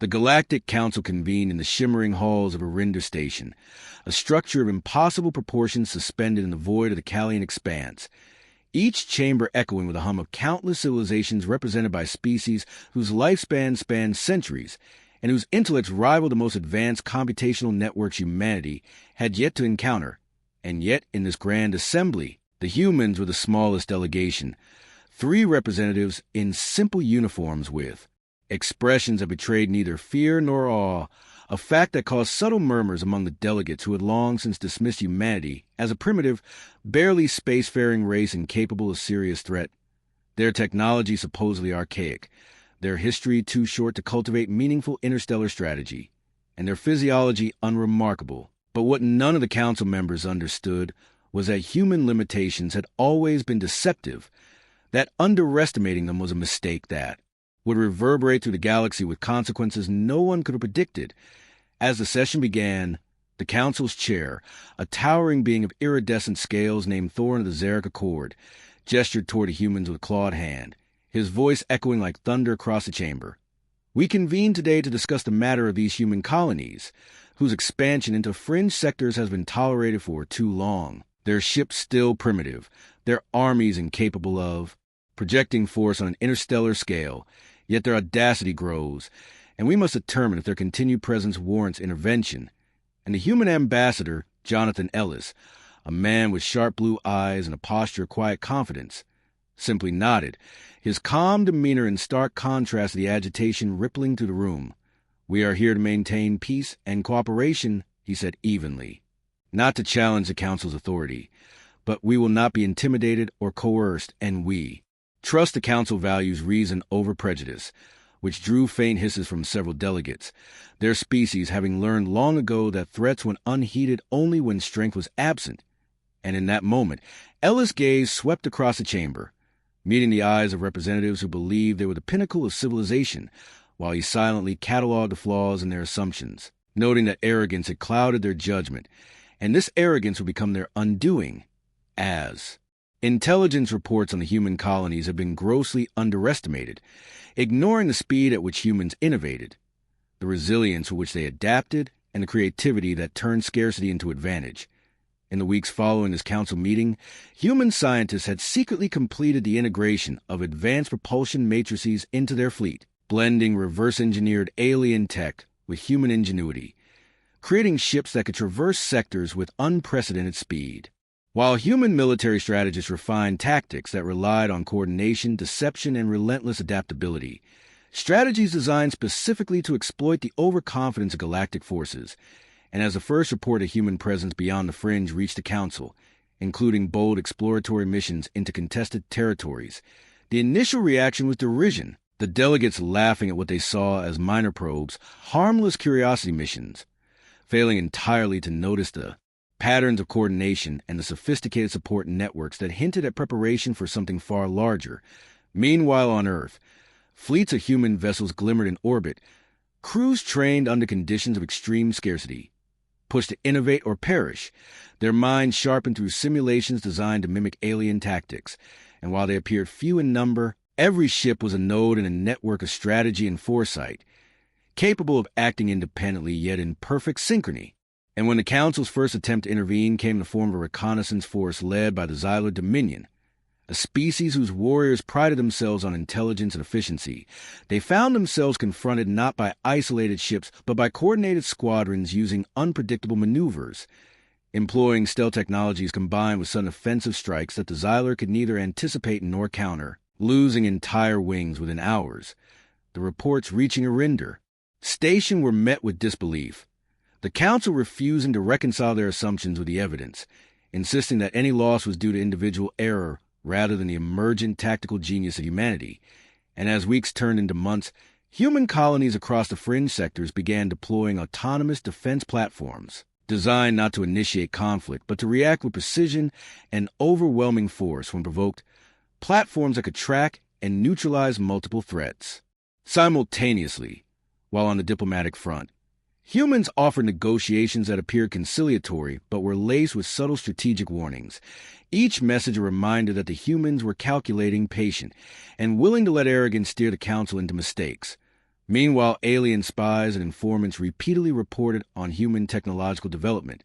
The Galactic Council convened in the shimmering halls of Arinder Station, a structure of impossible proportions suspended in the void of the Callian expanse, each chamber echoing with a hum of countless civilizations represented by species whose lifespan spanned centuries and whose intellects rivaled the most advanced computational networks humanity had yet to encounter. And yet, in this grand assembly, the humans were the smallest delegation, 3 representatives in simple uniforms with expressions that betrayed neither fear nor awe, a fact that caused subtle murmurs among the delegates who had long since dismissed humanity as a primitive, barely spacefaring race incapable of serious threat. Their technology supposedly archaic, their history too short to cultivate meaningful interstellar strategy, and their physiology unremarkable. But what none of the council members understood was that human limitations had always been deceptive, that underestimating them was a mistake that would reverberate through the galaxy with consequences no one could have predicted. As the session began, the council's chair, a towering being of iridescent scales named Thorn of the Xeric Accord, gestured toward the humans with a clawed hand, his voice echoing like thunder across the chamber. "We convene today to discuss the matter of these human colonies, whose expansion into fringe sectors has been tolerated for too long. Their ships still primitive, their armies incapable of projecting force on an interstellar scale, yet their audacity grows, and we must determine if their continued presence warrants intervention." And the human ambassador, Jonathan Ellis, a man with sharp blue eyes and a posture of quiet confidence, simply nodded, his calm demeanor in stark contrast to the agitation rippling through the room. "We are here to maintain peace and cooperation," he said evenly, "not to challenge the Council's authority, but we will not be intimidated or coerced, and we trust the Council values reason over prejudice," which drew faint hisses from several delegates, their species having learned long ago that threats went unheeded only when strength was absent. And in that moment, Ellis' gaze swept across the chamber, meeting the eyes of representatives who believed they were the pinnacle of civilization, while he silently catalogued the flaws in their assumptions, noting that arrogance had clouded their judgment, and this arrogance would become their undoing, as intelligence reports on the human colonies have been grossly underestimated, ignoring the speed at which humans innovated, the resilience with which they adapted, and the creativity that turned scarcity into advantage. In the weeks following this council meeting, human scientists had secretly completed the integration of advanced propulsion matrices into their fleet, blending reverse-engineered alien tech with human ingenuity, creating ships that could traverse sectors with unprecedented speed. While human military strategists refined tactics that relied on coordination, deception, and relentless adaptability, strategies designed specifically to exploit the overconfidence of galactic forces. And as the first reported human presence beyond the fringe reached the Council, including bold exploratory missions into contested territories, the initial reaction was derision, the delegates laughing at what they saw as minor probes, harmless curiosity missions, failing entirely to notice the patterns of coordination and the sophisticated support networks that hinted at preparation for something far larger. Meanwhile on Earth, fleets of human vessels glimmered in orbit, crews trained under conditions of extreme scarcity, pushed to innovate or perish, their minds sharpened through simulations designed to mimic alien tactics. And while they appeared few in number, every ship was a node in a network of strategy and foresight, capable of acting independently yet in perfect synchrony. And when the Council's first attempt to intervene came in the form of a reconnaissance force led by the Xylar Dominion, a species whose warriors prided themselves on intelligence and efficiency, they found themselves confronted not by isolated ships, but by coordinated squadrons using unpredictable maneuvers, employing stealth technologies combined with sudden offensive strikes that the Xylar could neither anticipate nor counter, losing entire wings within hours. The reports reaching Arinder Station were met with disbelief, the Council refusing to reconcile their assumptions with the evidence, insisting that any loss was due to individual error rather than the emergent tactical genius of humanity. And as weeks turned into months, human colonies across the fringe sectors began deploying autonomous defense platforms, designed not to initiate conflict, but to react with precision and overwhelming force when provoked, platforms that could track and neutralize multiple threats. Simultaneously, while on the diplomatic front, humans offered negotiations that appeared conciliatory but were laced with subtle strategic warnings, each message a reminder that the humans were calculating, patient, and willing to let arrogance steer the Council into mistakes. Meanwhile, alien spies and informants repeatedly reported on human technological development,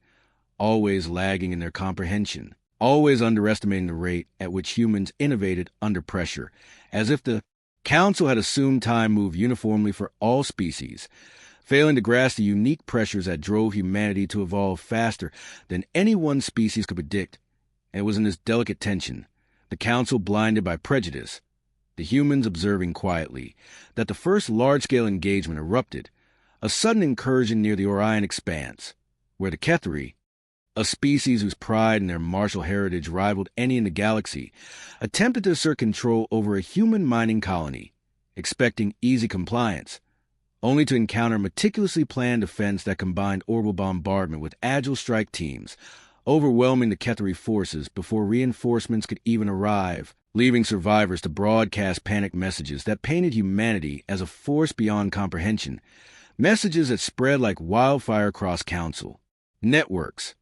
always lagging in their comprehension, always underestimating the rate at which humans innovated under pressure, as if the Council had assumed time moved uniformly for all species, failing to grasp the unique pressures that drove humanity to evolve faster than any one species could predict. And it was in this delicate tension, the Council blinded by prejudice, the humans observing quietly, that the first large-scale engagement erupted, a sudden incursion near the Orion expanse, where the Ketheri, a species whose pride and their martial heritage rivaled any in the galaxy, attempted to assert control over a human mining colony, expecting easy compliance, only to encounter a meticulously planned defense that combined orbital bombardment with agile strike teams, overwhelming the Ketheri forces before reinforcements could even arrive, leaving survivors to broadcast panic messages that painted humanity as a force beyond comprehension, messages that spread like wildfire across Council networks,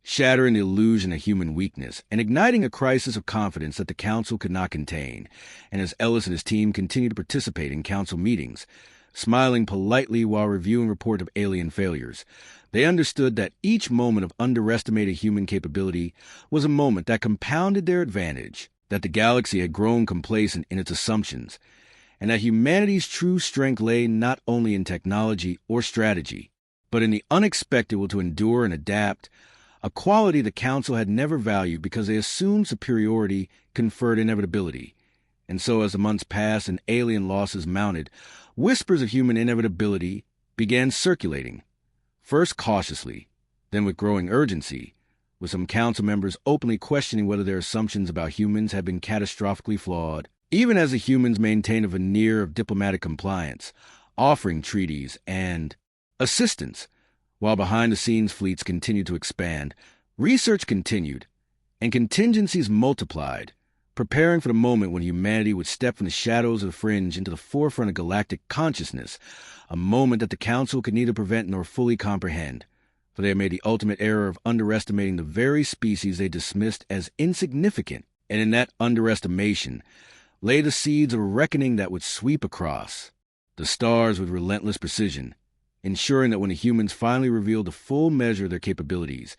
shattering the illusion of human weakness and igniting a crisis of confidence that the Council could not contain. And as Ellis and his team continued to participate in Council meetings, smiling politely while reviewing reports of alien failures, they understood that each moment of underestimated human capability was a moment that compounded their advantage, that the galaxy had grown complacent in its assumptions, and that humanity's true strength lay not only in technology or strategy, but in the unexpected will to endure and adapt, a quality the Council had never valued because they assumed superiority conferred inevitability. And so as the months passed and alien losses mounted, whispers of human inevitability began circulating, first cautiously, then with growing urgency, with some Council members openly questioning whether their assumptions about humans had been catastrophically flawed, even as the humans maintained a veneer of diplomatic compliance, offering treaties and assistance. While behind-the-scenes fleets continued to expand, research continued, and contingencies multiplied, preparing for the moment when humanity would step from the shadows of the fringe into the forefront of galactic consciousness, a moment that the Council could neither prevent nor fully comprehend, for they had made the ultimate error of underestimating the very species they dismissed as insignificant, and in that underestimation lay the seeds of a reckoning that would sweep across the stars with relentless precision, ensuring that when the humans finally revealed the full measure of their capabilities,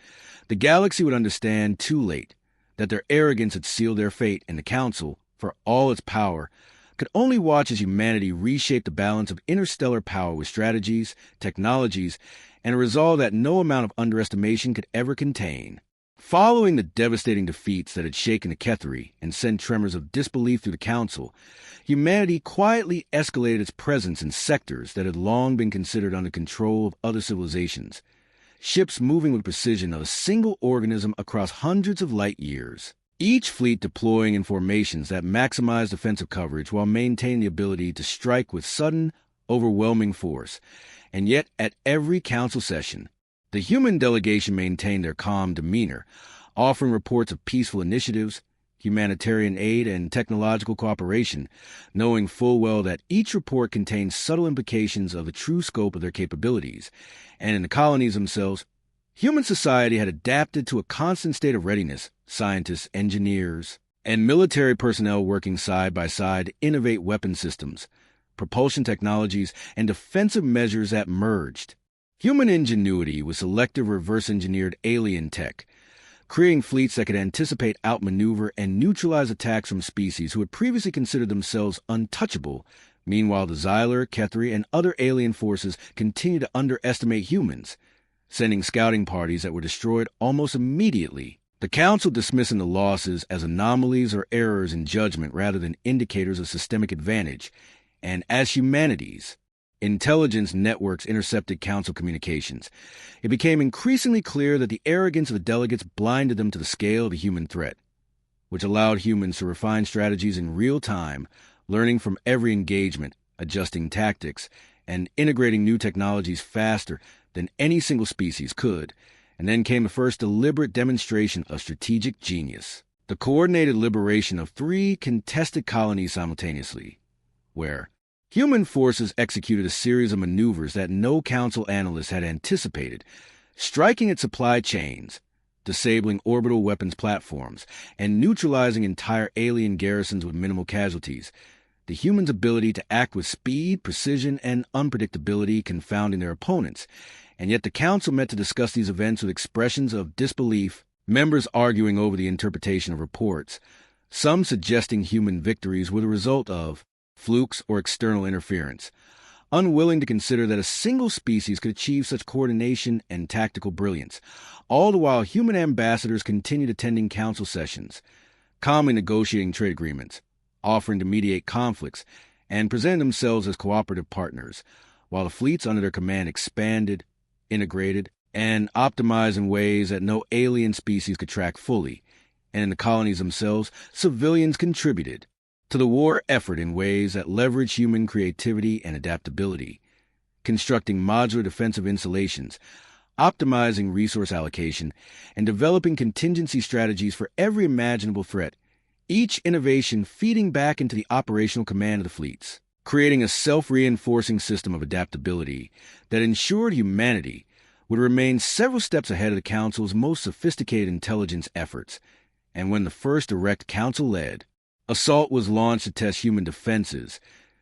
the galaxy would understand too late that their arrogance had sealed their fate, and the Council, for all its power, could only watch as humanity reshape the balance of interstellar power with strategies, technologies, and a resolve that no amount of underestimation could ever contain. Following the devastating defeats that had shaken the Ketheri and sent tremors of disbelief through the Council, humanity quietly escalated its presence in sectors that had long been considered under control of other civilizations, ships moving with precision of a single organism across hundreds of light years, each fleet deploying in formations that maximized defensive coverage while maintaining the ability to strike with sudden, overwhelming force. And yet, at every Council session, the human delegation maintained their calm demeanor, offering reports of peaceful initiatives, humanitarian aid, and technological cooperation, knowing full well that each report contained subtle implications of the true scope of their capabilities. And in the colonies themselves, human society had adapted to a constant state of readiness, scientists, engineers, and military personnel working side by side to innovate weapon systems, propulsion technologies, and defensive measures that merged human ingenuity with selective reverse-engineered alien tech, creating fleets that could anticipate, outmaneuver, and neutralize attacks from species who had previously considered themselves untouchable. Meanwhile, the Xyler, Ketheri, and other alien forces continued to underestimate humans, sending scouting parties that were destroyed almost immediately. The Council dismissing the losses as anomalies or errors in judgment rather than indicators of systemic advantage, and as humanity's intelligence networks intercepted Council communications, it became increasingly clear that the arrogance of the delegates blinded them to the scale of the human threat, which allowed humans to refine strategies in real time, learning from every engagement, adjusting tactics, and integrating new technologies faster than any single species could. And then came the first deliberate demonstration of strategic genius, the coordinated liberation of 3 contested colonies simultaneously, where human forces executed a series of maneuvers that no Council analyst had anticipated, striking at supply chains, disabling orbital weapons platforms, and neutralizing entire alien garrisons with minimal casualties. the humans' ability to act with speed, precision, and unpredictability confounding their opponents. And yet the council met to discuss these events with expressions of disbelief, members arguing over the interpretation of reports, some suggesting human victories were the result of flukes or external interference, unwilling to consider that a single species could achieve such coordination and tactical brilliance, all the while human ambassadors continued attending council sessions, calmly negotiating trade agreements, offering to mediate conflicts, and presenting themselves as cooperative partners, while the fleets under their command expanded, integrated, and optimized in ways that no alien species could track fully. And in the colonies themselves, civilians contributed to the war effort in ways that leverage human creativity and adaptability, constructing modular defensive installations, optimizing resource allocation, and developing contingency strategies for every imaginable threat, each innovation feeding back into the operational command of the fleets, creating a self-reinforcing system of adaptability that ensured humanity would remain several steps ahead of the Council's most sophisticated intelligence efforts. And when the first direct Council-led assault was launched to test human defenses,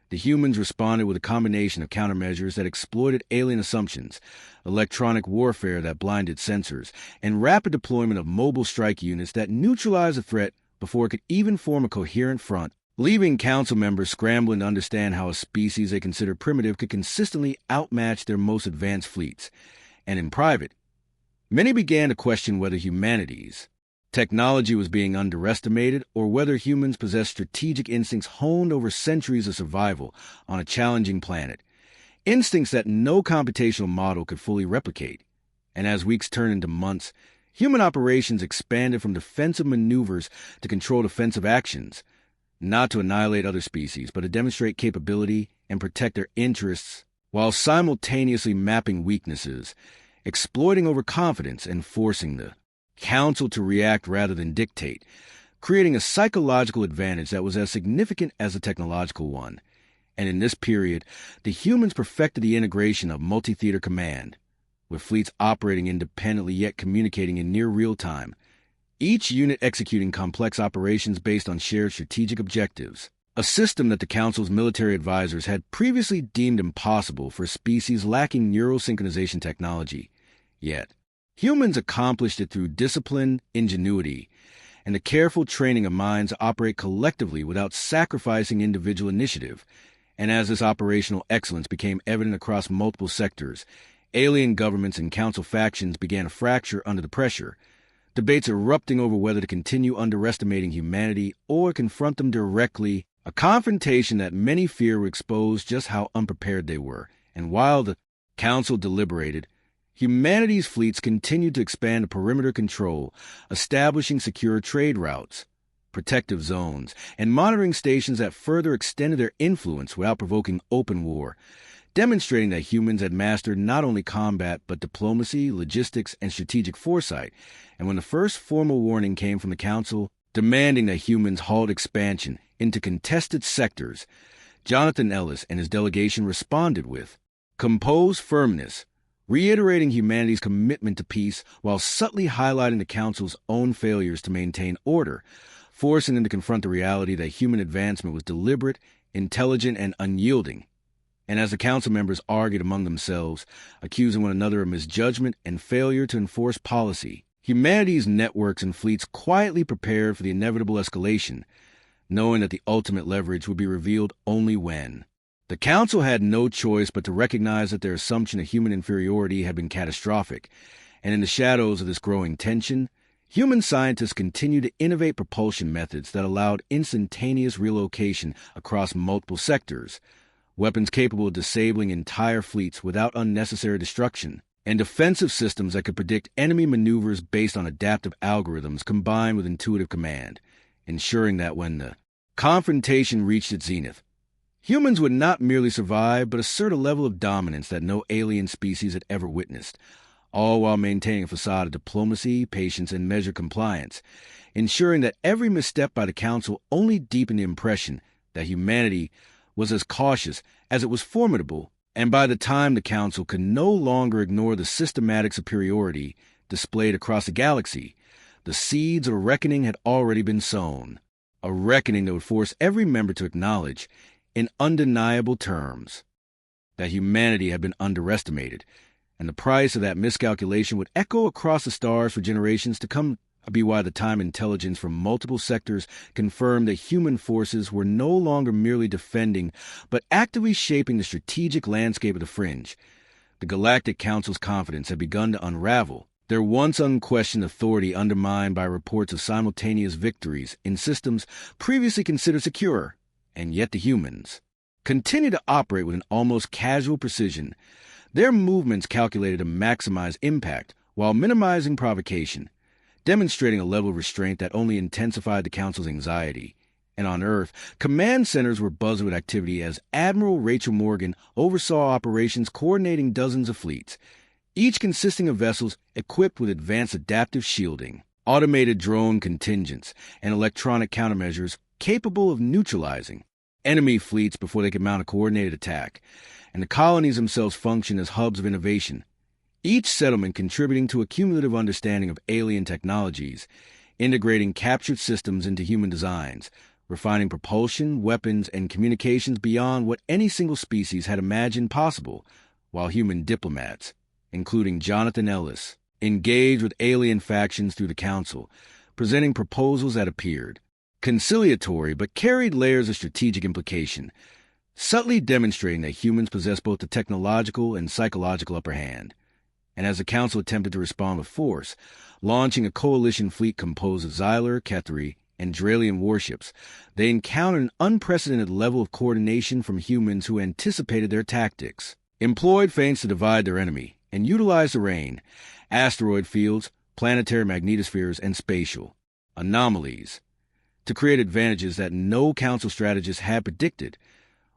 the humans responded with a combination of countermeasures that exploited alien assumptions, electronic warfare that blinded sensors, and rapid deployment of mobile strike units that neutralized the threat before it could even form a coherent front, leaving council members scrambling to understand how a species they considered primitive could consistently outmatch their most advanced fleets. And in private, many began to question whether humanity's technology was being underestimated or whether humans possessed strategic instincts honed over centuries of survival on a challenging planet, instincts that no computational model could fully replicate. And as weeks turned into months, human operations expanded from defensive maneuvers to control defensive actions, not to annihilate other species, but to demonstrate capability and protect their interests, while simultaneously mapping weaknesses, exploiting overconfidence, and forcing the Council to react rather than dictate, creating a psychological advantage that was as significant as the technological one. And in this period, the humans perfected the integration of multi-theater command, with fleets operating independently yet communicating in near real time, each unit executing complex operations based on shared strategic objectives, a system that the Council's military advisors had previously deemed impossible for species lacking neural synchronization technology. Yet, humans accomplished it through discipline, ingenuity, and the careful training of minds to operate collectively without sacrificing individual initiative. And as this operational excellence became evident across multiple sectors, alien governments and council factions began to fracture under the pressure, debates erupting over whether to continue underestimating humanity or confront them directly, a confrontation that many fear would expose just how unprepared they were. And while the council deliberated, humanity's fleets continued to expand the perimeter control, establishing secure trade routes, protective zones, and monitoring stations that further extended their influence without provoking open war, demonstrating that humans had mastered not only combat but diplomacy, logistics, and strategic foresight. And when the first formal warning came from the Council, demanding that humans halt expansion into contested sectors, Jonathan Ellis and his delegation responded with composed firmness, reiterating humanity's commitment to peace while subtly highlighting the Council's own failures to maintain order, forcing them to confront the reality that human advancement was deliberate, intelligent, and unyielding. And as the council members argued among themselves, accusing one another of misjudgment and failure to enforce policy, humanity's networks and fleets quietly prepared for the inevitable escalation, knowing that the ultimate leverage would be revealed only when. The council had no choice but to recognize that their assumption of human inferiority had been catastrophic, and in the shadows of this growing tension, human scientists continued to innovate propulsion methods that allowed instantaneous relocation across multiple sectors, weapons capable of disabling entire fleets without unnecessary destruction, and defensive systems that could predict enemy maneuvers based on adaptive algorithms combined with intuitive command, ensuring that when the confrontation reached its zenith, humans would not merely survive but assert a level of dominance that no alien species had ever witnessed, all while maintaining a facade of diplomacy, patience, and measured compliance, ensuring that every misstep by the Council only deepened the impression that humanity was as cautious as it was formidable, and by the time the Council could no longer ignore the systematic superiority displayed across the galaxy, the seeds of a reckoning had already been sown, a reckoning that would force every member to acknowledge, in undeniable terms that humanity had been underestimated, and the price of that miscalculation would echo across the stars for generations to come. Be why the time intelligence from multiple sectors confirmed that human forces were no longer merely defending, but actively shaping the strategic landscape of the fringe. The Galactic Council's confidence had begun to unravel, their once unquestioned authority undermined by reports of simultaneous victories in systems previously considered secure, and yet the humans continued to operate with an almost casual precision, their movements calculated to maximize impact while minimizing provocation, demonstrating a level of restraint that only intensified the Council's anxiety. And on Earth, command centers were buzzing with activity as Admiral Rachel Morgan oversaw operations coordinating dozens of fleets, each consisting of vessels equipped with advanced adaptive shielding, automated drone contingents, and electronic countermeasures capable of neutralizing enemy fleets before they could mount a coordinated attack. And the colonies themselves functioned as hubs of innovation, each settlement contributing to a cumulative understanding of alien technologies, integrating captured systems into human designs, refining propulsion, weapons, and communications beyond what any single species had imagined possible, while human diplomats, including Jonathan Ellis, engaged with alien factions through the Council, presenting proposals that appeared conciliatory but carried layers of strategic implication, subtly demonstrating that humans possess both the technological and psychological upper hand. And as the Council attempted to respond with force, launching a coalition fleet composed of Xyler, Ketheri, and Dralian warships, they encountered an unprecedented level of coordination from humans who anticipated their tactics, employed feints to divide their enemy, and utilized terrain, asteroid fields, planetary magnetospheres, and spatial anomalies to create advantages that no Council strategist had predicted,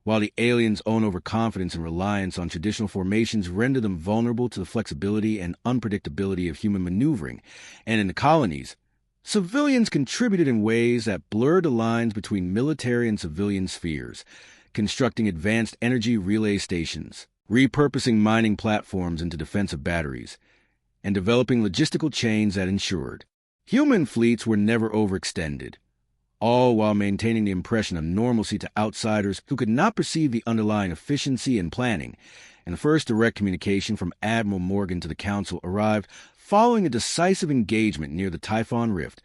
while the aliens' own overconfidence and reliance on traditional formations rendered them vulnerable to the flexibility and unpredictability of human maneuvering. And in the colonies, civilians contributed in ways that blurred the lines between military and civilian spheres, constructing advanced energy relay stations, repurposing mining platforms into defensive batteries, and developing logistical chains that ensured human fleets were never overextended, all while maintaining the impression of normalcy to outsiders who could not perceive the underlying efficiency and planning. And the first direct communication from Admiral Morgan to the Council arrived following a decisive engagement near the Typhon Rift,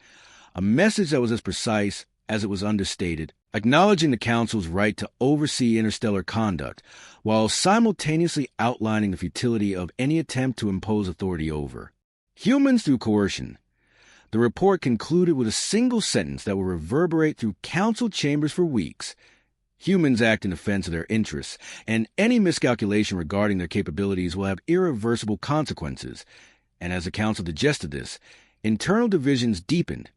a message that was as precise as it was understated, acknowledging the Council's right to oversee interstellar conduct, while simultaneously outlining the futility of any attempt to impose authority over humans through coercion. The report concluded with a single sentence that will reverberate through Council chambers for weeks. Humans act in defense of their interests, and any miscalculation regarding their capabilities will have irreversible consequences. And as the Council digested this, internal divisions deepened,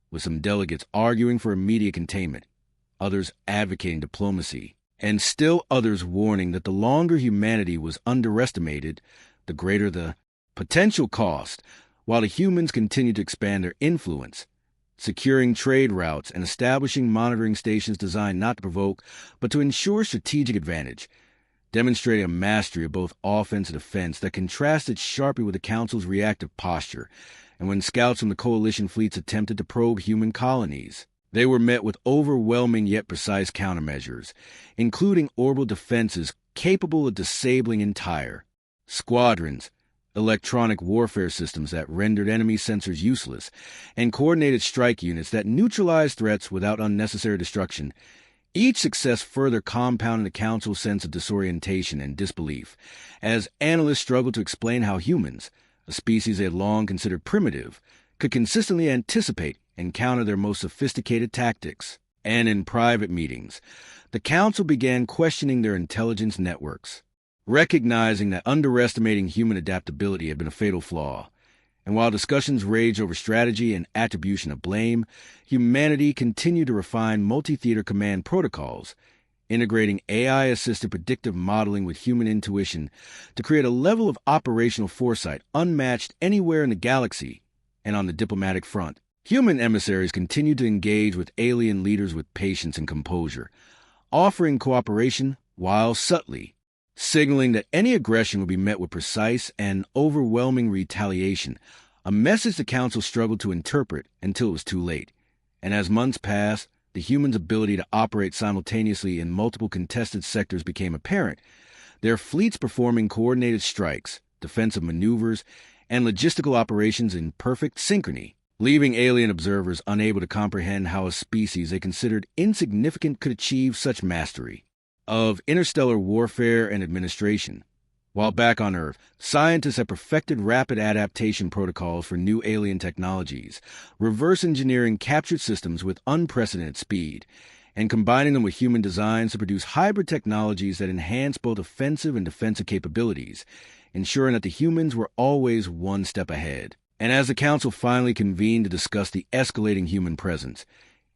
with some delegates arguing for immediate containment, others advocating diplomacy, and still others warning that the longer humanity was underestimated, the greater the potential cost, while the humans continued to expand their influence, securing trade routes and establishing monitoring stations designed not to provoke, but to ensure strategic advantage, demonstrating a mastery of both offense and defense that contrasted sharply with the Council's reactive posture. And when scouts from the coalition fleets attempted to probe human colonies, they were met with overwhelming yet precise countermeasures, including orbital defenses capable of disabling entire squadrons, electronic warfare systems that rendered enemy sensors useless, and coordinated strike units that neutralized threats without unnecessary destruction. Each success further compounded the Council's sense of disorientation and disbelief, as analysts struggled to explain how humans, a species they had long considered primitive, could consistently anticipate and counter their most sophisticated tactics. And in private meetings, the Council began questioning their intelligence networks, recognizing that underestimating human adaptability had been a fatal flaw. And while discussions raged over strategy and attribution of blame, humanity continued to refine multi-theater command protocols, integrating AI-assisted predictive modeling with human intuition to create a level of operational foresight unmatched anywhere in the galaxy. And on the diplomatic front, human emissaries continued to engage with alien leaders with patience and composure, offering cooperation while subtly signaling that any aggression would be met with precise and overwhelming retaliation, a message the Council struggled to interpret until it was too late. And as months passed, the humans' ability to operate simultaneously in multiple contested sectors became apparent, their fleets performing coordinated strikes, defensive maneuvers, and logistical operations in perfect synchrony, leaving alien observers unable to comprehend how a species they considered insignificant could achieve such mastery of interstellar warfare and administration. While back on Earth, scientists have perfected rapid adaptation protocols for new alien technologies, reverse engineering captured systems with unprecedented speed, and combining them with human designs to produce hybrid technologies that enhance both offensive and defensive capabilities, ensuring that the humans were always one step ahead. And as the Council finally convened to discuss the escalating human presence,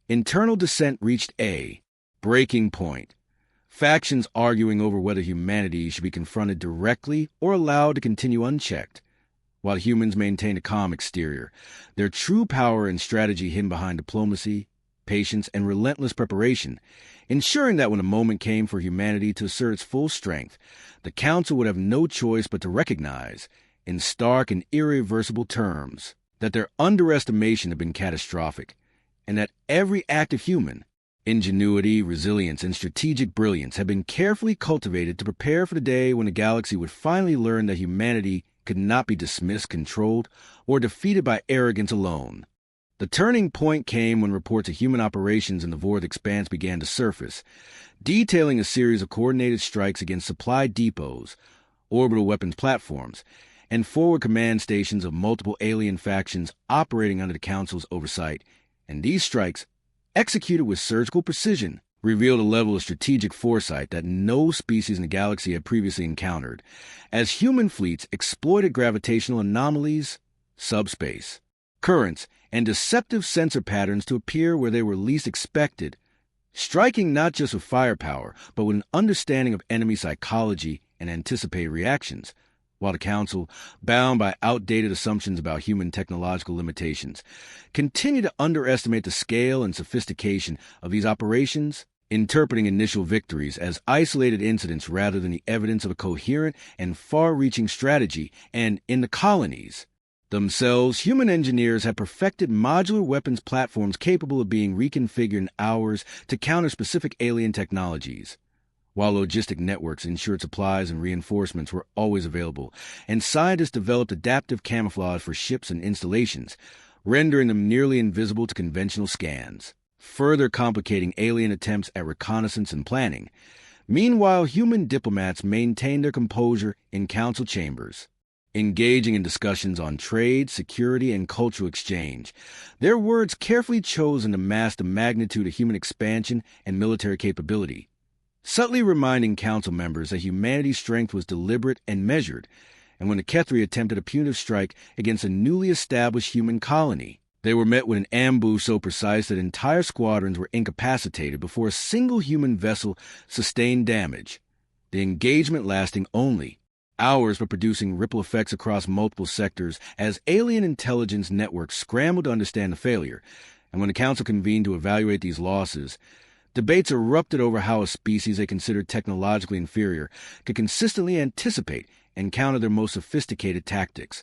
internal dissent reached a breaking point. Factions arguing over whether humanity should be confronted directly or allowed to continue unchecked. While humans maintained a calm exterior, their true power and strategy hidden behind diplomacy, patience, and relentless preparation, ensuring that when a moment came for humanity to assert its full strength, the Council would have no choice but to recognize, in stark and irreversible terms, that their underestimation had been catastrophic, and that every act of human ingenuity, resilience, and strategic brilliance had been carefully cultivated to prepare for the day when the galaxy would finally learn that humanity could not be dismissed, controlled, or defeated by arrogance alone. The turning point came when reports of human operations in the void expanse began to surface, detailing a series of coordinated strikes against supply depots, orbital weapons platforms, and forward command stations of multiple alien factions operating under the Council's oversight, and these strikes, executed with surgical precision, revealed a level of strategic foresight that no species in the galaxy had previously encountered, as human fleets exploited gravitational anomalies, subspace, currents, and deceptive sensor patterns to appear where they were least expected, striking not just with firepower, but with an understanding of enemy psychology and anticipated reactions, while the Council, bound by outdated assumptions about human technological limitations, continued to underestimate the scale and sophistication of these operations, interpreting initial victories as isolated incidents rather than the evidence of a coherent and far-reaching strategy. And in the colonies themselves, human engineers had perfected modular weapons platforms capable of being reconfigured in hours to counter specific alien technologies, while logistic networks ensured supplies and reinforcements were always available, and scientists developed adaptive camouflage for ships and installations, rendering them nearly invisible to conventional scans, further complicating alien attempts at reconnaissance and planning. Meanwhile, human diplomats maintained their composure in council chambers, engaging in discussions on trade, security, and cultural exchange, their words carefully chosen to mask the magnitude of human expansion and military capability, subtly reminding council members that humanity's strength was deliberate and measured, and when the Kethri attempted a punitive strike against a newly established human colony, they were met with an ambush so precise that entire squadrons were incapacitated before a single human vessel sustained damage, the engagement lasting only hours but producing ripple effects across multiple sectors as alien intelligence networks scrambled to understand the failure. And when the council convened to evaluate these losses, debates erupted over how a species they considered technologically inferior could consistently anticipate and counter their most sophisticated tactics,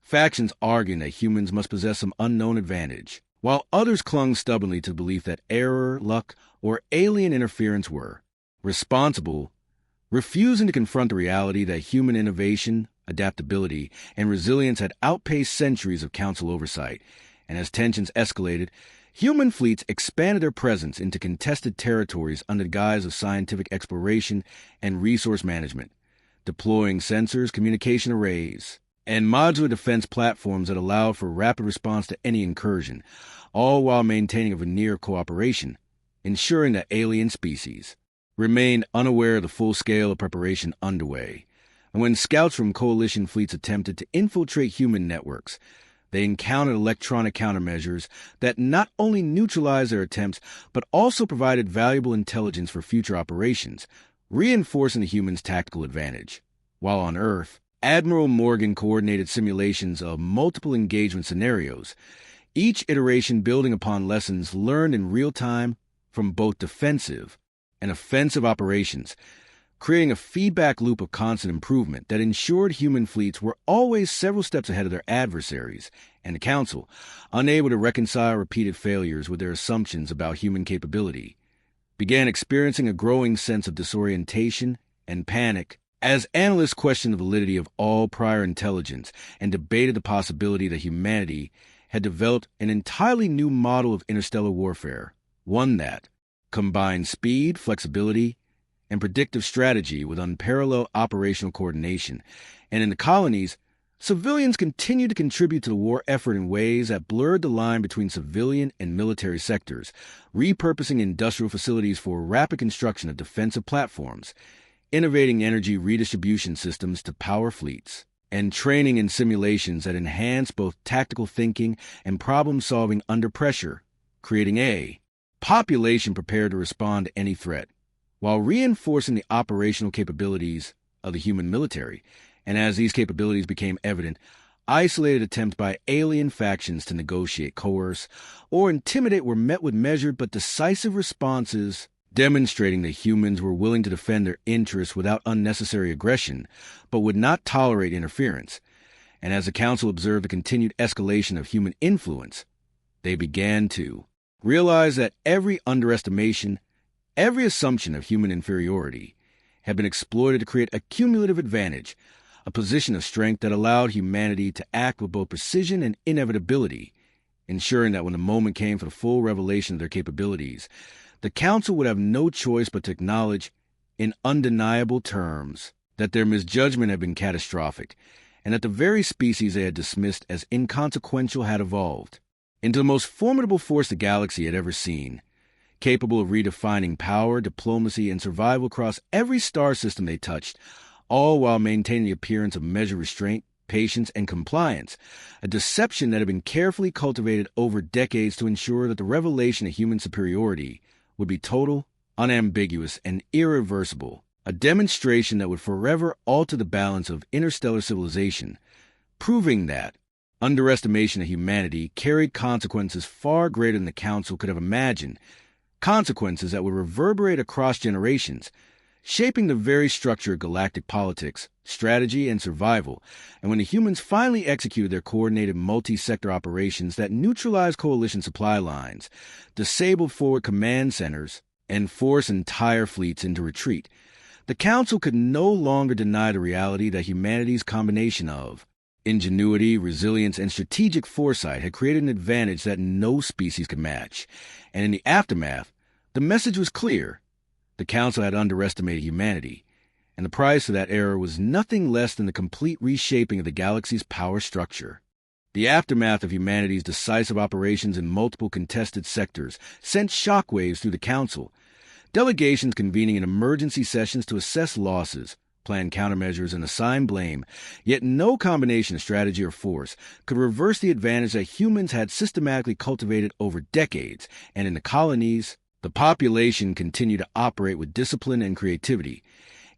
factions arguing that humans must possess some unknown advantage, while others clung stubbornly to the belief that error, luck, or alien interference were responsible, refusing to confront the reality that human innovation, adaptability, and resilience had outpaced centuries of council oversight. And as tensions escalated, human fleets expanded their presence into contested territories under the guise of scientific exploration and resource management, deploying sensors, communication arrays, and modular defense platforms that allowed for rapid response to any incursion, all while maintaining a veneer of cooperation, ensuring that alien species remained unaware of the full scale of preparation underway. And when scouts from coalition fleets attempted to infiltrate human networks, they encountered electronic countermeasures that not only neutralized their attempts, but also provided valuable intelligence for future operations, reinforcing the humans' tactical advantage. While on Earth, Admiral Morgan coordinated simulations of multiple engagement scenarios, each iteration building upon lessons learned in real time from both defensive and offensive operations, creating a feedback loop of constant improvement that ensured human fleets were always several steps ahead of their adversaries, and the Council, unable to reconcile repeated failures with their assumptions about human capability, began experiencing a growing sense of disorientation and panic as analysts questioned the validity of all prior intelligence and debated the possibility that humanity had developed an entirely new model of interstellar warfare, one that combined speed, flexibility, and predictive strategy with unparalleled operational coordination. And in the colonies, civilians continued to contribute to the war effort in ways that blurred the line between civilian and military sectors, repurposing industrial facilities for rapid construction of defensive platforms, innovating energy redistribution systems to power fleets, and training in simulations that enhance both tactical thinking and problem-solving under pressure, creating a population prepared to respond to any threat, while reinforcing the operational capabilities of the human military. And as these capabilities became evident, isolated attempts by alien factions to negotiate, coerce, or intimidate were met with measured but decisive responses, demonstrating that humans were willing to defend their interests without unnecessary aggression, but would not tolerate interference. And as the Council observed the continued escalation of human influence, they began to realize that every underestimation, every assumption of human inferiority, had been exploited to create a cumulative advantage, a position of strength that allowed humanity to act with both precision and inevitability, ensuring that when the moment came for the full revelation of their capabilities, the Council would have no choice but to acknowledge, in undeniable terms, that their misjudgment had been catastrophic, and that the very species they had dismissed as inconsequential had evolved into the most formidable force the galaxy had ever seen, capable of redefining power, diplomacy, and survival across every star system they touched, all while maintaining the appearance of measured restraint, patience, and compliance, a deception that had been carefully cultivated over decades to ensure that the revelation of human superiority would be total, unambiguous, and irreversible, a demonstration that would forever alter the balance of interstellar civilization, proving that underestimation of humanity carried consequences far greater than the Council could have imagined, consequences that would reverberate across generations, shaping the very structure of galactic politics, strategy, and survival. And when the humans finally executed their coordinated multi-sector operations that neutralized coalition supply lines, disabled forward command centers, and forced entire fleets into retreat, the Council could no longer deny the reality that humanity's combination of ingenuity, resilience, and strategic foresight had created an advantage that no species could match. And in the aftermath, the message was clear. The Council had underestimated humanity, and the price of that error was nothing less than the complete reshaping of the galaxy's power structure. The aftermath of humanity's decisive operations in multiple contested sectors sent shockwaves through the Council, delegations convening in emergency sessions to assess losses, plan countermeasures, and assign blame, yet no combination of strategy or force could reverse the advantage that humans had systematically cultivated over decades, and in the colonies, the population continued to operate with discipline and creativity,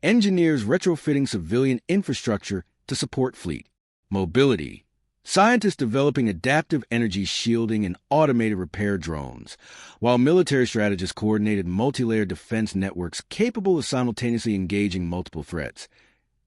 engineers retrofitting civilian infrastructure to support fleet mobility, scientists developing adaptive energy shielding and automated repair drones, while military strategists coordinated multi-layered defense networks capable of simultaneously engaging multiple threats.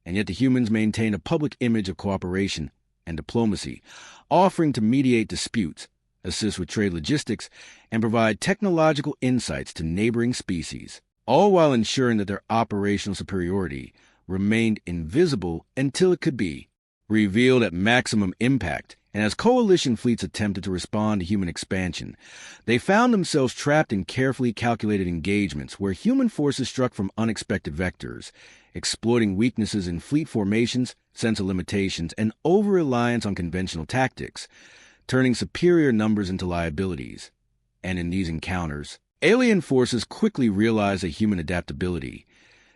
And yet the humans maintained a public image of cooperation and diplomacy, offering to mediate disputes, assist with trade logistics, and provide technological insights to neighboring species, all while ensuring that their operational superiority remained invisible until it could be revealed at maximum impact. And as coalition fleets attempted to respond to human expansion, they found themselves trapped in carefully calculated engagements where human forces struck from unexpected vectors, exploiting weaknesses in fleet formations, sense of limitations, and over-reliance on conventional tactics, turning superior numbers into liabilities. And in these encounters, alien forces quickly realized that human adaptability,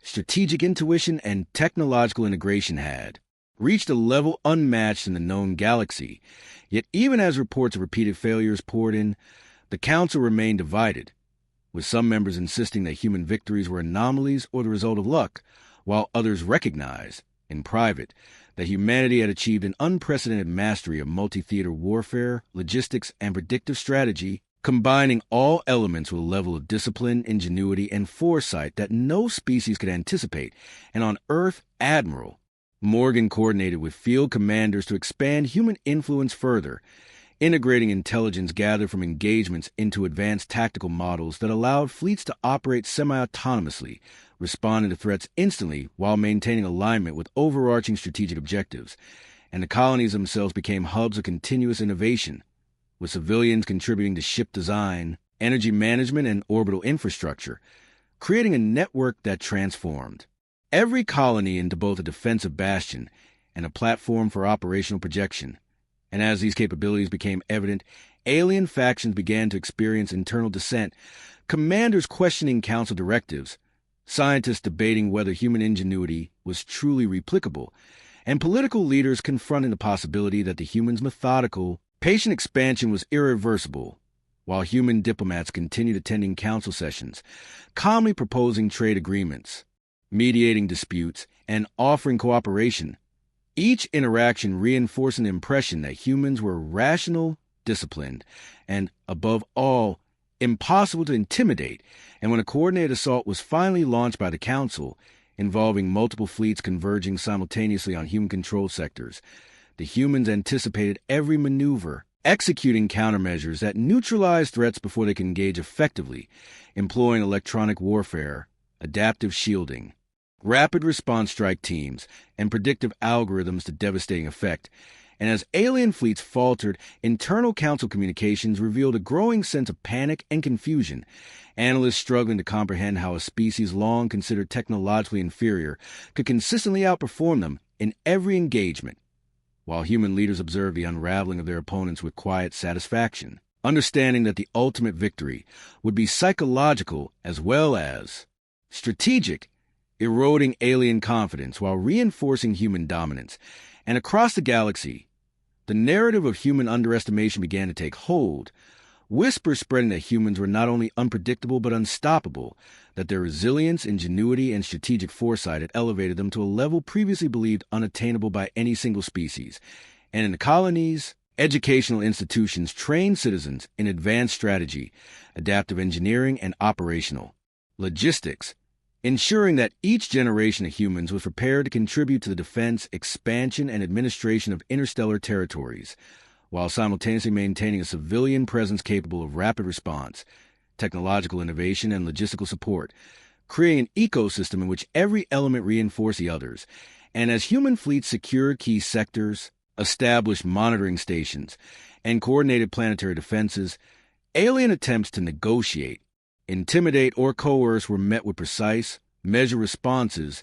strategic intuition, and technological integration had reached a level unmatched in the known galaxy. Yet even as reports of repeated failures poured in, the Council remained divided, with some members insisting that human victories were anomalies or the result of luck, while others recognized, in private, that humanity had achieved an unprecedented mastery of multi-theater warfare, logistics, and predictive strategy combining all elements with a level of discipline, ingenuity, and foresight that no species could anticipate. And on Earth, Admiral Morgan coordinated with field commanders to expand human influence further, integrating intelligence gathered from engagements into advanced tactical models that allowed fleets to operate semi-autonomously, responding to threats instantly while maintaining alignment with overarching strategic objectives. And the colonies themselves became hubs of continuous innovation, with civilians contributing to ship design, energy management, and orbital infrastructure, creating a network that transformed every colony into both a defensive bastion and a platform for operational projection. And as these capabilities became evident, alien factions began to experience internal dissent, commanders questioning council directives, scientists debating whether human ingenuity was truly replicable, and political leaders confronting the possibility that the humans' methodical, patient expansion was irreversible, while human diplomats continued attending council sessions, calmly proposing trade agreements, mediating disputes, and offering cooperation, each interaction reinforcing the impression that humans were rational, disciplined, and, above all, impossible to intimidate. And when a coordinated assault was finally launched by the Council, involving multiple fleets converging simultaneously on human-controlled sectors, the humans anticipated every maneuver, executing countermeasures that neutralized threats before they could engage effectively, employing electronic warfare, adaptive shielding, rapid response strike teams, and predictive algorithms to devastating effect. And as alien fleets faltered, internal council communications revealed a growing sense of panic and confusion, analysts struggling to comprehend how a species long considered technologically inferior could consistently outperform them in every engagement, while human leaders observed the unraveling of their opponents with quiet satisfaction, understanding that the ultimate victory would be psychological as well as strategic, eroding alien confidence while reinforcing human dominance. And across the galaxy, the narrative of human underestimation began to take hold, whispers spreading that humans were not only unpredictable but unstoppable, that their resilience, ingenuity, and strategic foresight had elevated them to a level previously believed unattainable by any single species. And in the colonies, educational institutions trained citizens in advanced strategy, adaptive engineering, and operational logistics, ensuring that each generation of humans was prepared to contribute to the defense, expansion, and administration of interstellar territories, while simultaneously maintaining a civilian presence capable of rapid response, technological innovation, and logistical support, creating an ecosystem in which every element reinforced the others. And as human fleets secured key sectors, established monitoring stations, and coordinated planetary defenses, alien attempts to negotiate, intimidate, or coerce were met with precise, measured responses,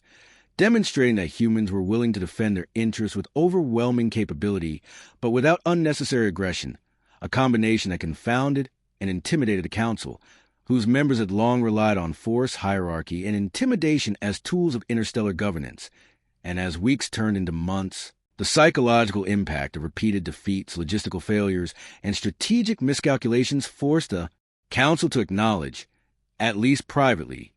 demonstrating that humans were willing to defend their interests with overwhelming capability, but without unnecessary aggression, a combination that confounded and intimidated the Council, whose members had long relied on force, hierarchy, and intimidation as tools of interstellar governance. And as weeks turned into months, the psychological impact of repeated defeats, logistical failures, and strategic miscalculations forced the Council to acknowledge, at least privately,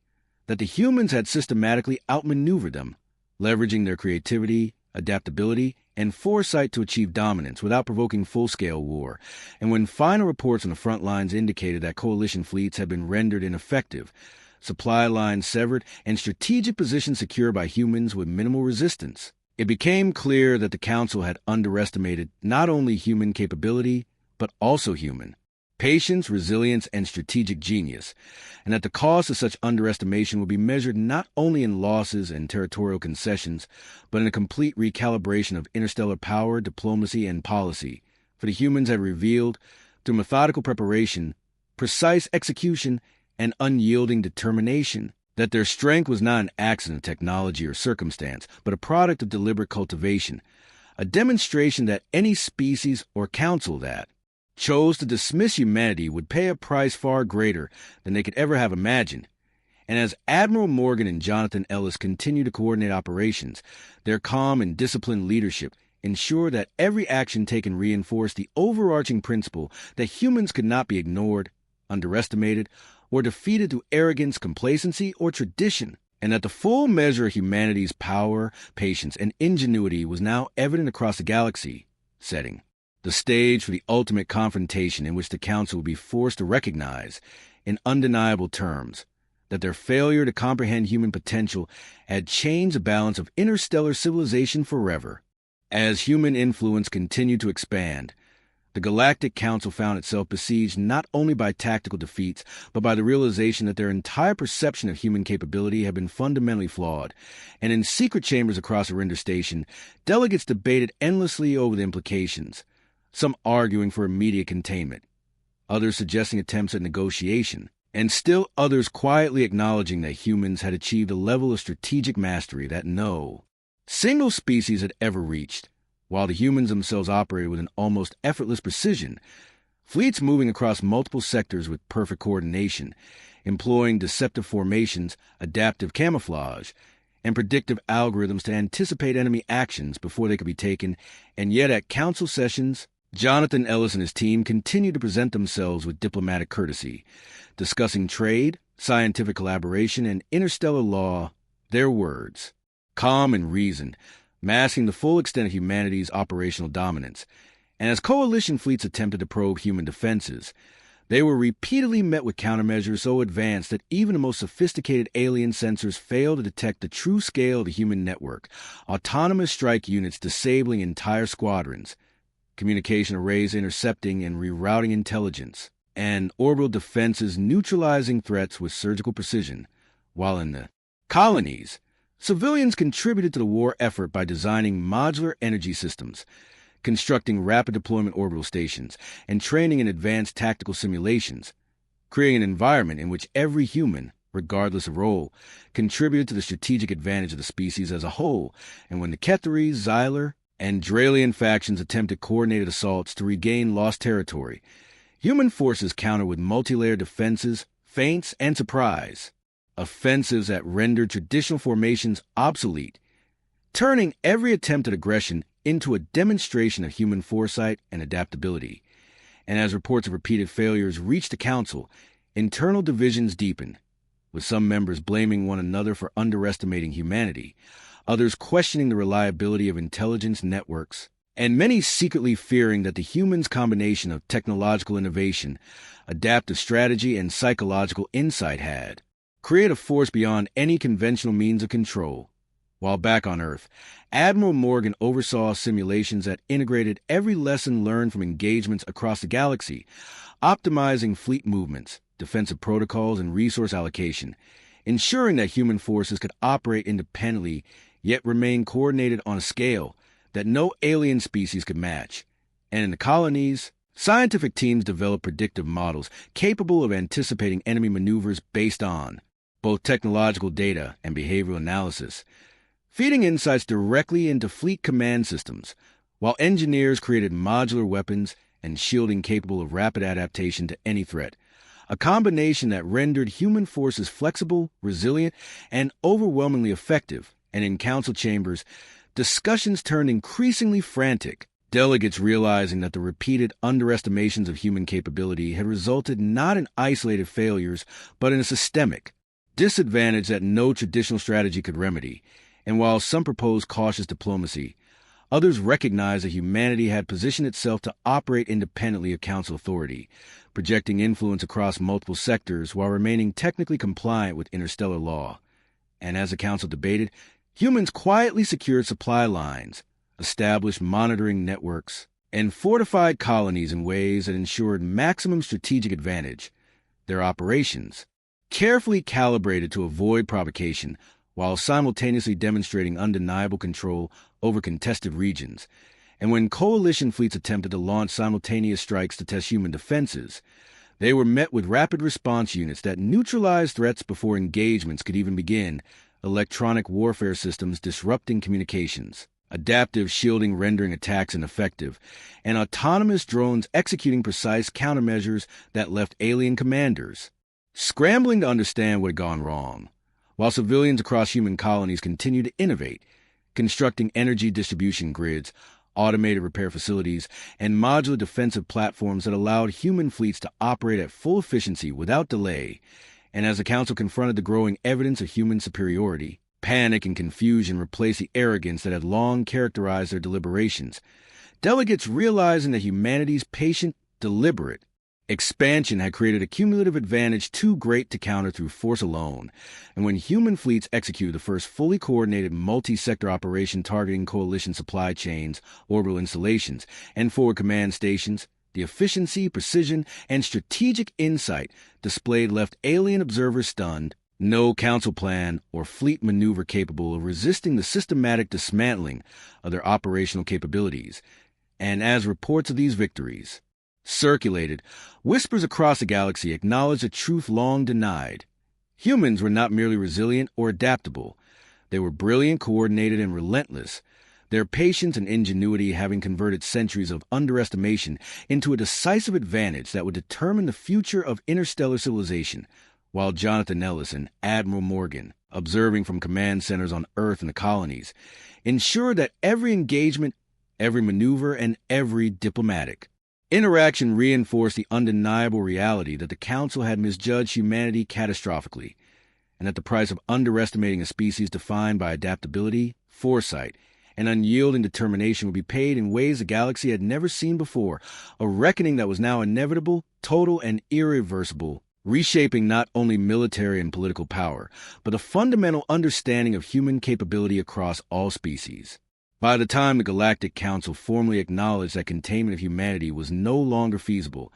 that the humans had systematically outmaneuvered them, leveraging their creativity, adaptability, and foresight to achieve dominance without provoking full-scale war. And when final reports on the front lines indicated that coalition fleets had been rendered ineffective, supply lines severed, and strategic positions secured by humans with minimal resistance, it became clear that the Council had underestimated not only human capability, but also human patience, resilience, and strategic genius, and that the cost of such underestimation would be measured not only in losses and territorial concessions, but in a complete recalibration of interstellar power, diplomacy, and policy. For the humans had revealed, through methodical preparation, precise execution, and unyielding determination, that their strength was not an accident of technology or circumstance, but a product of deliberate cultivation, a demonstration that any species or council that chose to dismiss humanity would pay a price far greater than they could ever have imagined. And as Admiral Morgan and Jonathan Ellis continued to coordinate operations, their calm and disciplined leadership ensured that every action taken reinforced the overarching principle that humans could not be ignored, underestimated, or defeated through arrogance, complacency, or tradition, and that the full measure of humanity's power, patience, and ingenuity was now evident across the galaxy setting. the stage for the ultimate confrontation in which the Council would be forced to recognize, in undeniable terms, that their failure to comprehend human potential had changed the balance of interstellar civilization forever. As human influence continued to expand, the Galactic Council found itself besieged not only by tactical defeats, but by the realization that their entire perception of human capability had been fundamentally flawed, and in secret chambers across the Render Station, delegates debated endlessly over the implications, some arguing for immediate containment, others suggesting attempts at negotiation, and still others quietly acknowledging that humans had achieved a level of strategic mastery that no single species had ever reached. While the humans themselves operated with an almost effortless precision, fleets moving across multiple sectors with perfect coordination, employing deceptive formations, adaptive camouflage, and predictive algorithms to anticipate enemy actions before they could be taken, and yet at council sessions, Jonathan Ellis and his team continued to present themselves with diplomatic courtesy, discussing trade, scientific collaboration, and interstellar law, their words, calm and reasoned, masking the full extent of humanity's operational dominance. And as coalition fleets attempted to probe human defenses, they were repeatedly met with countermeasures so advanced that even the most sophisticated alien sensors failed to detect the true scale of the human network, autonomous strike units disabling entire squadrons, communication arrays intercepting and rerouting intelligence, and orbital defenses neutralizing threats with surgical precision, while in the colonies, civilians contributed to the war effort by designing modular energy systems, constructing rapid deployment orbital stations, and training in advanced tactical simulations, creating an environment in which every human, regardless of role, contributed to the strategic advantage of the species as a whole. And when the Kethari, Xyler, and Dralian factions attempted coordinated assaults to regain lost territory, human forces countered with multi-layered defenses, feints, and surprise. Offensives that rendered traditional formations obsolete, turning every attempt at aggression into a demonstration of human foresight and adaptability. And as reports of repeated failures reached the Council, internal divisions deepened, with some members blaming one another for underestimating humanity, others questioning the reliability of intelligence networks, and many secretly fearing that the humans' combination of technological innovation, adaptive strategy, and psychological insight had create a force beyond any conventional means of control. While back on Earth, Admiral Morgan oversaw simulations that integrated every lesson learned from engagements across the galaxy, optimizing fleet movements, defensive protocols, and resource allocation, ensuring that human forces could operate independently yet remain coordinated on a scale that no alien species could match. And in the colonies, scientific teams developed predictive models capable of anticipating enemy maneuvers based on both technological data and behavioral analysis, feeding insights directly into fleet command systems, while engineers created modular weapons and shielding capable of rapid adaptation to any threat, a combination that rendered human forces flexible, resilient, and overwhelmingly effective. And in council chambers, discussions turned increasingly frantic, delegates realizing that the repeated underestimations of human capability had resulted not in isolated failures, but in a systemic disadvantage that no traditional strategy could remedy. And while some proposed cautious diplomacy, others recognized that humanity had positioned itself to operate independently of council authority, projecting influence across multiple sectors while remaining technically compliant with interstellar law. And as the council debated, humans quietly secured supply lines, established monitoring networks, and fortified colonies in ways that ensured maximum strategic advantage. Their operations, carefully calibrated to avoid provocation, while simultaneously demonstrating undeniable control over contested regions. And when coalition fleets attempted to launch simultaneous strikes to test human defenses, they were met with rapid response units that neutralized threats before engagements could even begin, electronic warfare systems disrupting communications, adaptive shielding rendering attacks ineffective, and autonomous drones executing precise countermeasures that left alien commanders scrambling to understand what had gone wrong, while civilians across human colonies continued to innovate, constructing energy distribution grids, automated repair facilities, and modular defensive platforms that allowed human fleets to operate at full efficiency without delay. And as the Council confronted the growing evidence of human superiority, panic and confusion replaced the arrogance that had long characterized their deliberations. Delegates, realizing that humanity's patient, deliberate expansion had created a cumulative advantage too great to counter through force alone, and when human fleets executed the first fully coordinated multi-sector operation targeting coalition supply chains, orbital installations, and forward command stations, the efficiency, precision, and strategic insight displayed left alien observers stunned. No council plan or fleet maneuver capable of resisting the systematic dismantling of their operational capabilities. And as reports of these victories circulated, whispers across the galaxy acknowledged a truth long denied. Humans were not merely resilient or adaptable. They were brilliant, coordinated, and relentless, their patience and ingenuity having converted centuries of underestimation into a decisive advantage that would determine the future of interstellar civilization. While Jonathan Ellis and Admiral Morgan, observing from command centers on Earth and the colonies, ensured that every engagement, every maneuver, and every diplomatic interaction reinforced the undeniable reality that the Council had misjudged humanity catastrophically, and that the price of underestimating a species defined by adaptability, foresight, and unyielding determination would be paid in ways the galaxy had never seen before, a reckoning that was now inevitable, total, and irreversible, reshaping not only military and political power, but a fundamental understanding of human capability across all species. By the time the Galactic Council formally acknowledged that containment of humanity was no longer feasible,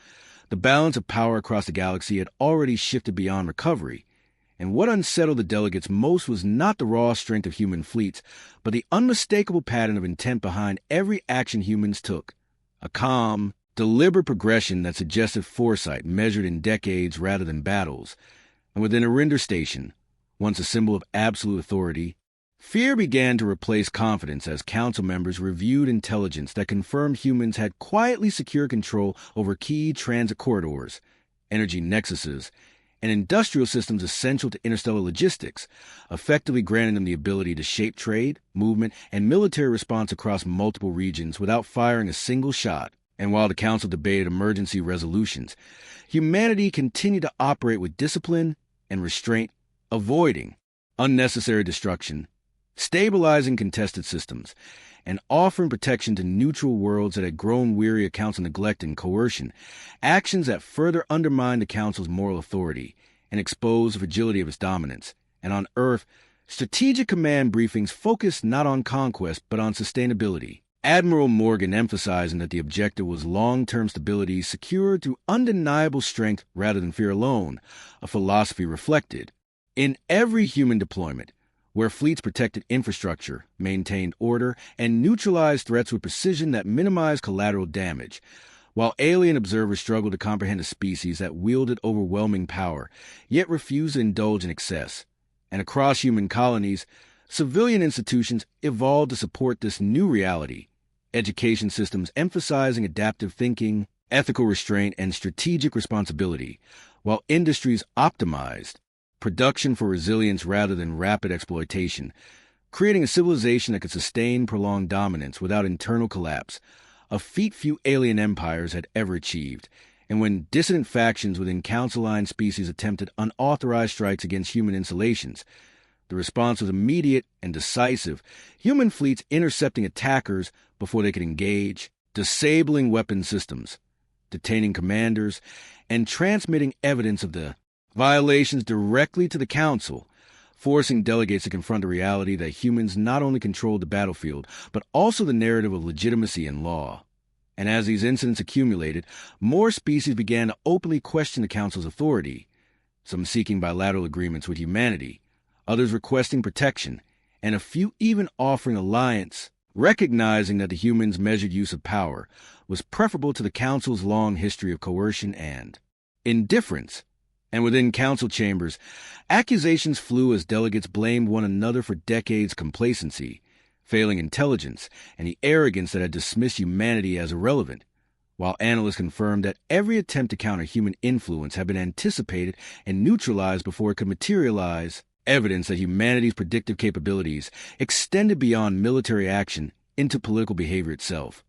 the balance of power across the galaxy had already shifted beyond recovery, and what unsettled the delegates most was not the raw strength of human fleets, but the unmistakable pattern of intent behind every action humans took. A calm, deliberate progression that suggested foresight measured in decades rather than battles. And within a render station, once a symbol of absolute authority, fear began to replace confidence as council members reviewed intelligence that confirmed humans had quietly secured control over key transit corridors, energy nexuses, and industrial systems essential to interstellar logistics, effectively granting them the ability to shape trade, movement, and military response across multiple regions without firing a single shot. And while the Council debated emergency resolutions, humanity continued to operate with discipline and restraint, avoiding unnecessary destruction, stabilizing contested systems, and offering protection to neutral worlds that had grown weary of Council neglect and coercion, actions that further undermined the Council's moral authority and exposed the fragility of its dominance. And on Earth, strategic command briefings focused not on conquest but on sustainability. Admiral Morgan emphasizing that the objective was long-term stability secured through undeniable strength rather than fear alone, a philosophy reflected in every human deployment, where fleets protected infrastructure, maintained order, and neutralized threats with precision that minimized collateral damage, while alien observers struggled to comprehend a species that wielded overwhelming power, yet refused to indulge in excess. And across human colonies, civilian institutions evolved to support this new reality, education systems emphasizing adaptive thinking, ethical restraint, and strategic responsibility, while industries optimized production for resilience rather than rapid exploitation, creating a civilization that could sustain prolonged dominance without internal collapse, a feat few alien empires had ever achieved. And when dissident factions within council-line species attempted unauthorized strikes against human installations, the response was immediate and decisive, human fleets intercepting attackers before they could engage, disabling weapon systems, detaining commanders, and transmitting evidence of the violations directly to the Council, forcing delegates to confront the reality that humans not only controlled the battlefield, but also the narrative of legitimacy and law. And as these incidents accumulated, more species began to openly question the Council's authority, some seeking bilateral agreements with humanity, others requesting protection, and a few even offering alliance, recognizing that the humans' measured use of power was preferable to the Council's long history of coercion and indifference. And within council chambers, accusations flew as delegates blamed one another for decades' complacency, failing intelligence, and the arrogance that had dismissed humanity as irrelevant, while analysts confirmed that every attempt to counter human influence had been anticipated and neutralized before it could materialize, evidence that humanity's predictive capabilities extended beyond military action into political behavior itself.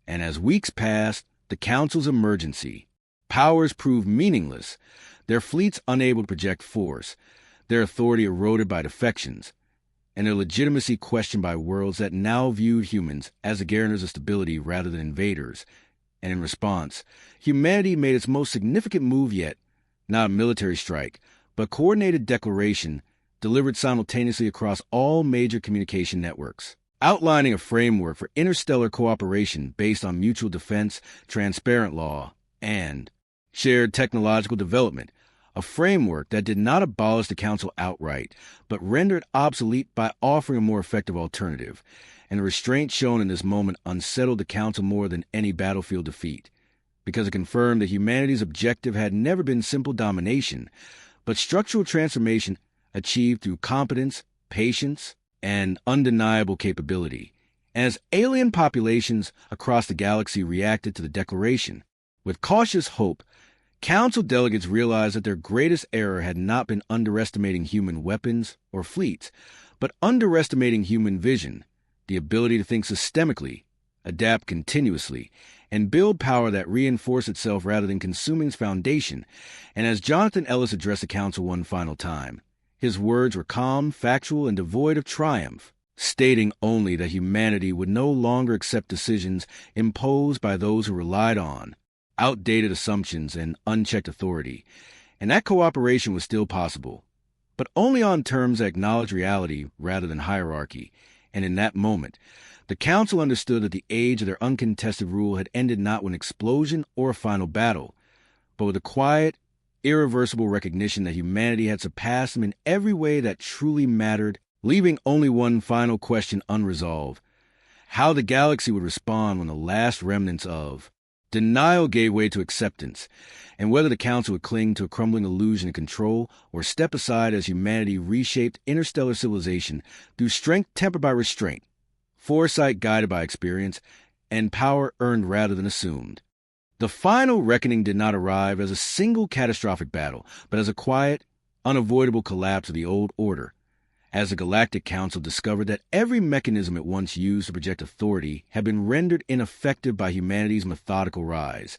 And as weeks passed, the Council's emergency powers proved meaningless, their fleets unable to project force, their authority eroded by defections, and their legitimacy questioned by worlds that now viewed humans as the guarantors of stability rather than invaders. And in response, humanity made its most significant move yet, not a military strike, but a coordinated declaration delivered simultaneously across all major communication networks, outlining a framework for interstellar cooperation based on mutual defense, transparent law, and shared technological development, a framework that did not abolish the Council outright, but rendered obsolete by offering a more effective alternative. And the restraint shown in this moment unsettled the Council more than any battlefield defeat, because it confirmed that humanity's objective had never been simple domination, but structural transformation achieved through competence, patience, and undeniable capability. And as alien populations across the galaxy reacted to the declaration, with cautious hope, Council delegates realized that their greatest error had not been underestimating human weapons or fleets, but underestimating human vision, the ability to think systemically, adapt continuously, and build power that reinforced itself rather than consuming its foundation. And as Jonathan Ellis addressed the Council one final time, his words were calm, factual, and devoid of triumph, stating only that humanity would no longer accept decisions imposed by those who relied on outdated assumptions and unchecked authority, and that cooperation was still possible, but only on terms that acknowledged reality rather than hierarchy. And in that moment, the Council understood that the age of their uncontested rule had ended not with an explosion or a final battle, but with a quiet, irreversible recognition that humanity had surpassed them in every way that truly mattered, leaving only one final question unresolved: how the galaxy would respond when the last remnants of denial gave way to acceptance, and whether the Council would cling to a crumbling illusion of control or step aside as humanity reshaped interstellar civilization through strength tempered by restraint, foresight guided by experience, and power earned rather than assumed. The final reckoning did not arrive as a single catastrophic battle, but as a quiet, unavoidable collapse of the old order, as the Galactic Council discovered that every mechanism it once used to project authority had been rendered ineffective by humanity's methodical rise,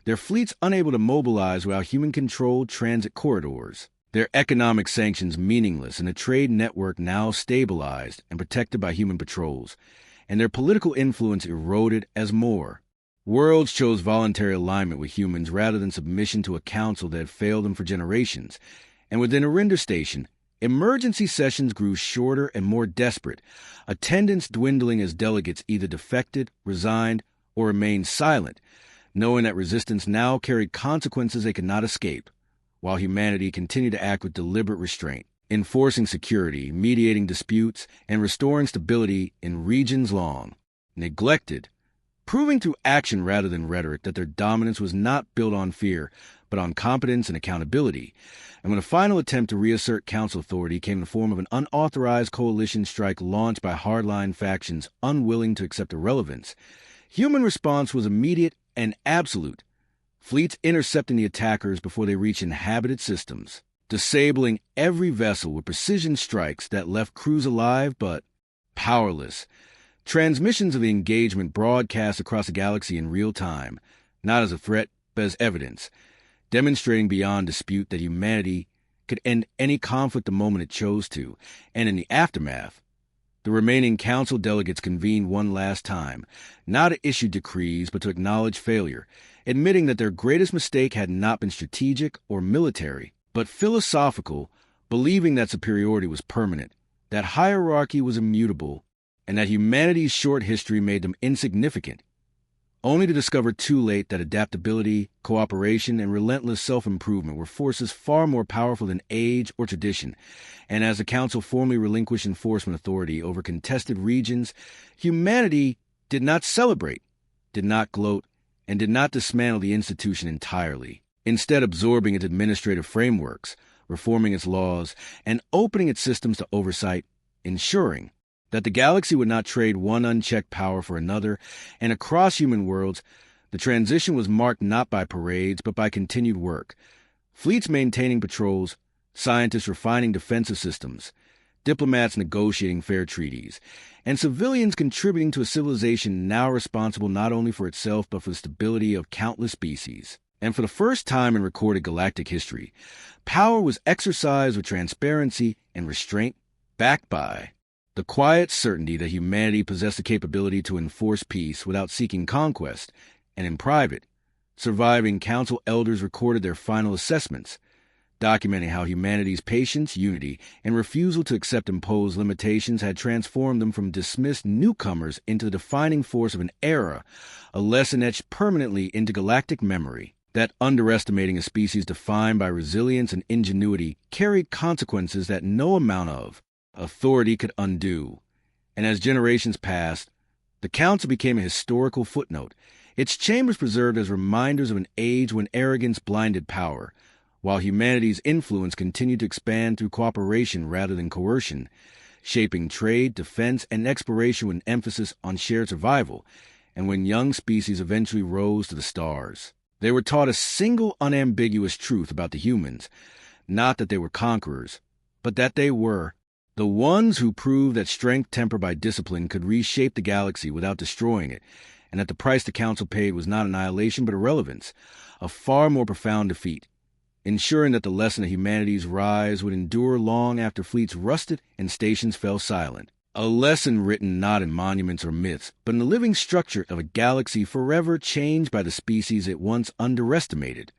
their fleets unable to mobilize without human-controlled transit corridors, their economic sanctions meaningless, and a trade network now stabilized and protected by human patrols, and their political influence eroded as more worlds chose voluntary alignment with humans rather than submission to a council that had failed them for generations. And within a render station, emergency sessions grew shorter and more desperate, attendance dwindling as delegates either defected, resigned, or remained silent, knowing that resistance now carried consequences they could not escape, while humanity continued to act with deliberate restraint, enforcing security, mediating disputes, and restoring stability in regions long neglected, proving through action rather than rhetoric that their dominance was not built on fear, but on competence and accountability. And when a final attempt to reassert Council authority came in the form of an unauthorized coalition strike launched by hardline factions unwilling to accept irrelevance, human response was immediate and absolute, fleets intercepting the attackers before they reached inhabited systems, disabling every vessel with precision strikes that left crews alive but powerless. Transmissions of the engagement broadcast across the galaxy in real time, not as a threat, but as evidence, demonstrating beyond dispute that humanity could end any conflict the moment it chose to. And in the aftermath, the remaining Council delegates convened one last time, not to issue decrees, but to acknowledge failure, admitting that their greatest mistake had not been strategic or military, but philosophical, believing that superiority was permanent, that hierarchy was immutable, and that humanity's short history made them insignificant, only to discover too late that adaptability, cooperation, and relentless self-improvement were forces far more powerful than age or tradition. And as the Council formally relinquished enforcement authority over contested regions, humanity did not celebrate, did not gloat, and did not dismantle the institution entirely, instead absorbing its administrative frameworks, reforming its laws, and opening its systems to oversight, ensuring that the galaxy would not trade one unchecked power for another. And across human worlds, the transition was marked not by parades, but by continued work. Fleets maintaining patrols, scientists refining defensive systems, diplomats negotiating fair treaties, and civilians contributing to a civilization now responsible not only for itself, but for the stability of countless species. And for the first time in recorded galactic history, power was exercised with transparency and restraint, backed by The quiet certainty that humanity possessed the capability to enforce peace without seeking conquest, and in private, surviving council elders recorded their final assessments, documenting how humanity's patience, unity, and refusal to accept imposed limitations had transformed them from dismissed newcomers into the defining force of an era, a lesson etched permanently into galactic memory. That underestimating a species defined by resilience and ingenuity carried consequences that no amount of authority could undo. And as generations passed, the council became a historical footnote, its chambers preserved as reminders of an age when arrogance blinded power, while humanity's influence continued to expand through cooperation rather than coercion, shaping trade, defense, and exploration with an emphasis on shared survival, and when young species eventually rose to the stars. They were taught a single unambiguous truth about the humans, not that they were conquerors, but that they were the ones who proved that strength tempered by discipline could reshape the galaxy without destroying it, and that the price the council paid was not annihilation but irrelevance, a far more profound defeat, ensuring that the lesson of humanity's rise would endure long after fleets rusted and stations fell silent. A lesson written not in monuments or myths, but in the living structure of a galaxy forever changed by the species it once underestimated.